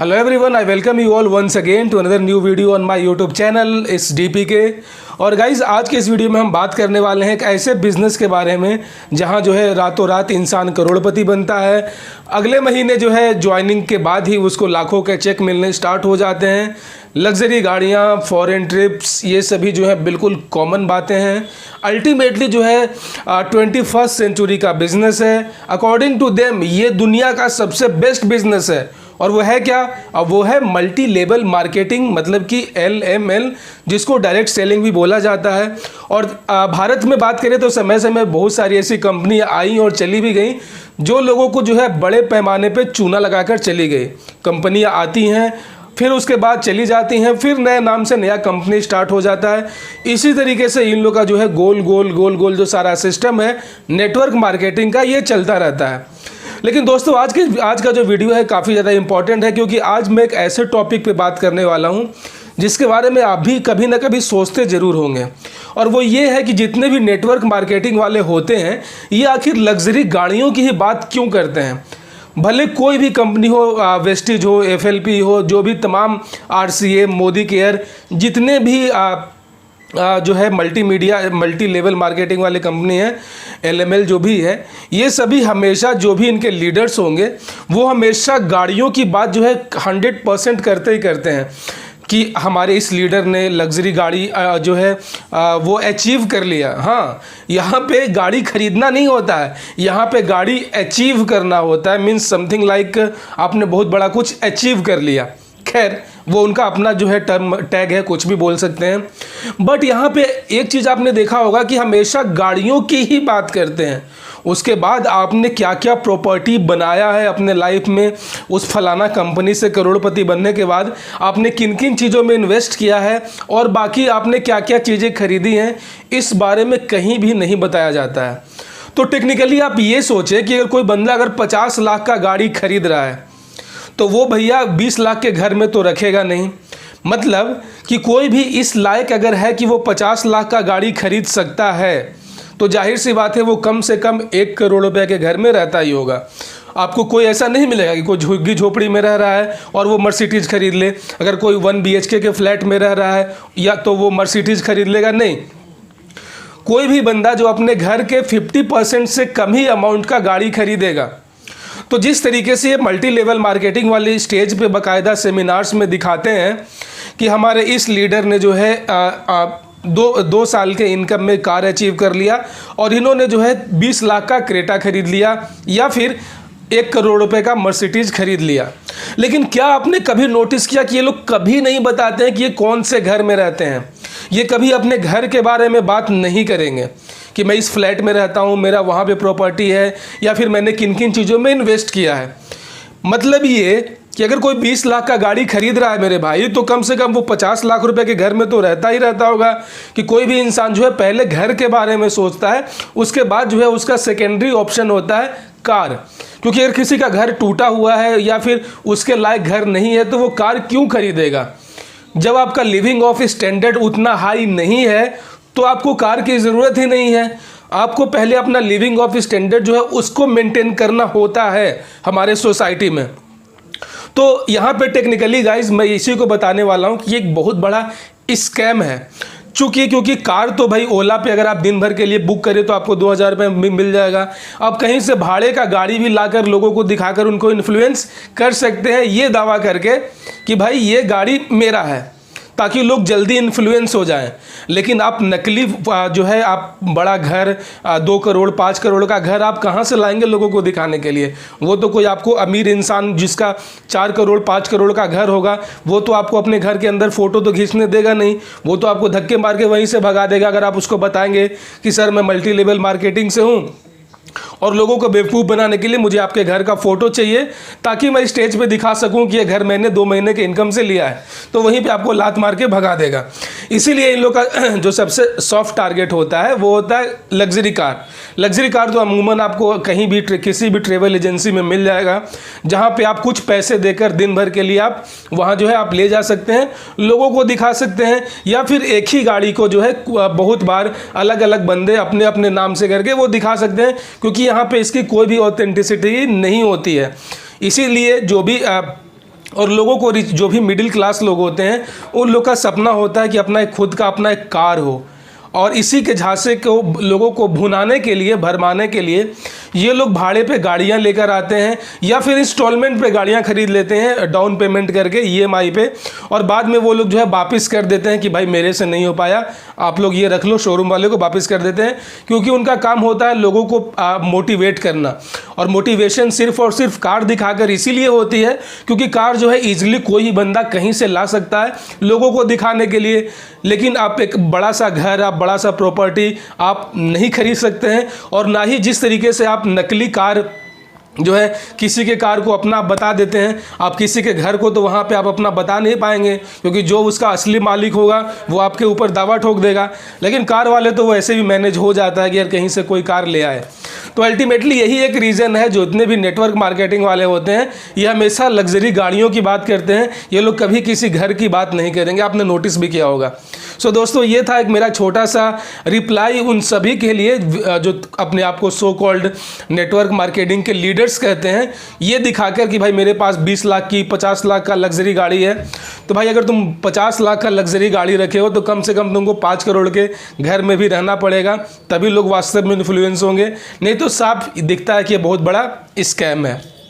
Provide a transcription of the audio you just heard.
Hello everyone, I welcome you all once again to another new video on my YouTube channel. It's DPK। और guys आज के इस video में हम बात करने वाले हैं एक ऐसे बिज़नेस के बारे में जहां जो है रातों रात इंसान करोड़पति बनता है। अगले महीने जो है ज्वाइनिंग के बाद ही उसको लाखों के चेक मिलने स्टार्ट हो जाते हैं। लग्जरी गाड़ियां, फॉरेन ट्रिप्स, ये सभी जो है बिल्कुल कॉमन बातें हैं। अल्टीमेटली जो है 21st सेंचुरी का बिज़नेस है। अकॉर्डिंग टू देम ये दुनिया का सबसे बेस्ट बिज़नेस है। और वो है क्या? अब वो है मल्टी लेवल मार्केटिंग, मतलब कि LML, जिसको डायरेक्ट सेलिंग भी बोला जाता है। और भारत में बात करें तो समय समय बहुत सारी ऐसी कंपनियां आई और चली भी गई जो लोगों को जो है बड़े पैमाने पे चूना लगाकर चली गई। कंपनियां आती हैं, फिर उसके बाद चली जाती हैं, फिर नए नाम से नया कंपनी स्टार्ट हो जाता है। इसी तरीके से इन लोग का जो है गोल गोल जो सारा सिस्टम है नेटवर्क मार्केटिंग का, ये चलता रहता है। लेकिन दोस्तों आज का जो वीडियो है काफ़ी ज़्यादा इंपॉर्टेंट है, क्योंकि आज मैं एक ऐसे टॉपिक पे बात करने वाला हूँ जिसके बारे में आप भी कभी ना कभी सोचते ज़रूर होंगे। और वो ये है कि जितने भी नेटवर्क मार्केटिंग वाले होते हैं ये आखिर लग्जरी गाड़ियों की ही बात क्यों करते हैं। भले कोई भी कंपनी हो, वेस्टिज हो, FLP हो, जो भी तमाम RCA, मोदी केयर, जितने भी जो है मल्टी लेवल मार्केटिंग वाले कंपनी है, LML जो भी है, ये सभी हमेशा जो भी इनके लीडर्स होंगे वो हमेशा गाड़ियों की बात जो है 100% करते ही करते हैं कि हमारे इस लीडर ने लग्जरी गाड़ी जो है वो अचीव कर लिया। हाँ, यहाँ पे गाड़ी खरीदना नहीं होता है, यहाँ पे गाड़ी अचीव करना होता है। मीन्स समथिंग लाइक आपने बहुत बड़ा कुछ अचीव कर लिया। खैर, वो उनका अपना जो है टर्म टैग है, कुछ भी बोल सकते हैं। बट यहाँ पे एक चीज़ आपने देखा होगा कि हमेशा गाड़ियों की ही बात करते हैं। उसके बाद आपने क्या क्या प्रॉपर्टी बनाया है अपने लाइफ में, उस फलाना कंपनी से करोड़पति बनने के बाद आपने किन किन चीज़ों में इन्वेस्ट किया है और बाकी आपने क्या क्या चीज़ें खरीदी हैं, इस बारे में कहीं भी नहीं बताया जाता है। तो टेक्निकली आप ये सोचें कि अगर कोई बंदा अगर 50 लाख का गाड़ी खरीद रहा है तो वो भैया 20 लाख के घर में तो रखेगा नहीं। मतलब कि कोई भी इस लायक अगर है कि वो 50 लाख का गाड़ी खरीद सकता है तो जाहिर सी बात है वो कम से कम 1 करोड़ रुपए के घर में रहता ही होगा। आपको कोई ऐसा नहीं मिलेगा कि कोई झुग्गी झोपड़ी में रह रहा है और वो मर्सिडीज खरीद ले। अगर कोई 1 BHK के फ्लैट में रह रहा है या तो वो मर्सिडीज खरीद लेगा, नहीं। कोई भी बंदा जो अपने घर के 50% से कम ही अमाउंट का गाड़ी खरीदेगा। तो जिस तरीके से ये मल्टी लेवल मार्केटिंग वाली स्टेज पे बाकायदा सेमिनार्स में दिखाते हैं कि हमारे इस लीडर ने जो है 2 साल के इनकम में कार अचीव कर लिया और इन्होंने जो है 20 लाख का क्रेटा खरीद लिया या फिर 1 करोड़ रुपए का मर्सिडीज खरीद लिया। लेकिन क्या आपने कभी नोटिस किया कि ये लोग कभी नहीं बताते हैं कि ये कौन से घर में रहते हैं। ये कभी अपने घर के बारे में बात नहीं करेंगे कि मैं इस फ्लैट में रहता हूँ, मेरा वहाँ पे प्रॉपर्टी है, या फिर मैंने किन किन चीज़ों में इन्वेस्ट किया है। मतलब ये कि अगर कोई 20 लाख का गाड़ी खरीद रहा है मेरे भाई, तो कम से कम वो 50 लाख रुपए के घर में तो रहता ही रहता होगा। कि कोई भी इंसान जो है पहले घर के बारे में सोचता है, उसके बाद जो है उसका सेकेंडरी ऑप्शन होता है कार। क्योंकि अगर किसी का घर टूटा हुआ है या फिर उसके लायक घर नहीं है तो वो कार क्यों खरीदेगा। जब आपका लिविंग ऑफ स्टैंडर्ड उतना हाई नहीं है तो आपको कार की ज़रूरत ही नहीं है। आपको पहले अपना लिविंग ऑफ स्टैंडर्ड जो है उसको मेंटेन करना होता है हमारे सोसाइटी में। तो यहाँ पे टेक्निकली गाइज मैं इसी को बताने वाला हूँ कि ये एक बहुत बड़ा स्कैम है। क्योंकि कार तो भाई ओला पे अगर आप दिन भर के लिए बुक करें तो आपको 2000 रुपये में मिल जाएगा। आप कहीं से भाड़े का गाड़ी भी लाकर लोगों को दिखाकर उनको इन्फ्लुएंस कर सकते हैं ये दावा करके कि भाई ये गाड़ी मेरा है, ताकि लोग जल्दी इन्फ्लुएंस हो जाएं। लेकिन आप नकली जो है आप बड़ा घर 2 करोड़ 5 करोड़ का घर आप कहाँ से लाएंगे लोगों को दिखाने के लिए। वो तो कोई आपको अमीर इंसान जिसका 4 करोड़ 5 करोड़ का घर होगा वो तो आपको अपने घर के अंदर फ़ोटो तो खींचने देगा नहीं। वो तो आपको धक्के मार के वहीं से भगा देगा अगर आप उसको बताएंगे कि सर मैं मल्टी लेवल मार्केटिंग से हूँ और लोगों को बेवकूफ़ बनाने के लिए मुझे आपके घर का फ़ोटो चाहिए ताकि मैं स्टेज पे दिखा सकूं कि ये घर मैंने 2 महीने के इनकम से लिया है। तो वहीं पे आपको लात मार के भगा देगा। इसीलिए इन लोग का जो सबसे सॉफ्ट टारगेट होता है वो होता है लग्जरी कार। लग्जरी कार तो अमूमन आपको कहीं भी किसी भी ट्रेवल एजेंसी में मिल जाएगा, जहाँ पे आप कुछ पैसे देकर दिन भर के लिए आप वहाँ जो है आप ले जा सकते हैं, लोगों को दिखा सकते हैं, या फिर एक ही गाड़ी को जो है बहुत बार अलग अलग बंदे अपने अपने नाम से करके वो दिखा सकते हैं, क्योंकि यहाँ पे इसकी कोई भी ऑथेंटिसिटी नहीं होती है। इसीलिए जो भी और लोगों को जो भी मिडिल क्लास लोग होते हैं उन लोग का सपना होता है कि अपना एक खुद का अपना एक कार हो, और इसी के झांसे को लोगों को भुनाने के लिए, भरमाने के लिए ये लोग भाड़े पे गाड़ियां लेकर आते हैं या फिर इंस्टॉलमेंट पे गाड़ियां खरीद लेते हैं डाउन पेमेंट करके ईएमआई पे, और बाद में वो लोग जो है वापस कर देते हैं कि भाई मेरे से नहीं हो पाया, आप लोग ये रख लो, शोरूम वाले को वापस कर देते हैं। क्योंकि उनका काम होता है लोगों को मोटिवेट करना, और मोटिवेशन सिर्फ और सिर्फ कार दिखाकर इसीलिए होती है क्योंकि कार जो है ईजिली कोई ही बंदा कहीं से ला सकता है लोगों को दिखाने के लिए। लेकिन आप एक बड़ा सा घर, आप बड़ा सा प्रॉपर्टी आप नहीं खरीद सकते हैं, और ना ही जिस तरीके से आप नकली कार जो है किसी के कार को अपना बता देते हैं, आप किसी के घर को तो वहाँ पे आप अपना बता नहीं पाएंगे क्योंकि जो उसका असली मालिक होगा वो आपके ऊपर दावा ठोक देगा। लेकिन कार वाले तो वैसे भी मैनेज हो जाता है कि यार कहीं से कोई कार ले आए। तो अल्टीमेटली यही एक रीज़न है, जो इतने भी नेटवर्क मार्केटिंग वाले होते हैं ये हमेशा लग्जरी गाड़ियों की बात करते हैं, ये लोग कभी किसी घर की बात नहीं करेंगे, आपने नोटिस भी किया होगा। सो दोस्तों ये था एक मेरा छोटा सा रिप्लाई उन सभी के लिए जो अपने आप को सो कॉल्ड नेटवर्क मार्केटिंग के लीडर्स कहते हैं, ये दिखाकर कि भाई मेरे पास 20 लाख की 50 लाख का लग्जरी गाड़ी है। तो भाई अगर तुम 50 लाख का लग्जरी गाड़ी रखे हो तो कम से कम तुमको 5 करोड़ के घर में भी रहना पड़ेगा, तभी लोग वास्तव में इन्फ्लुएंस होंगे, नहीं तो साफ दिखता है कि ये बहुत बड़ा स्कैम है।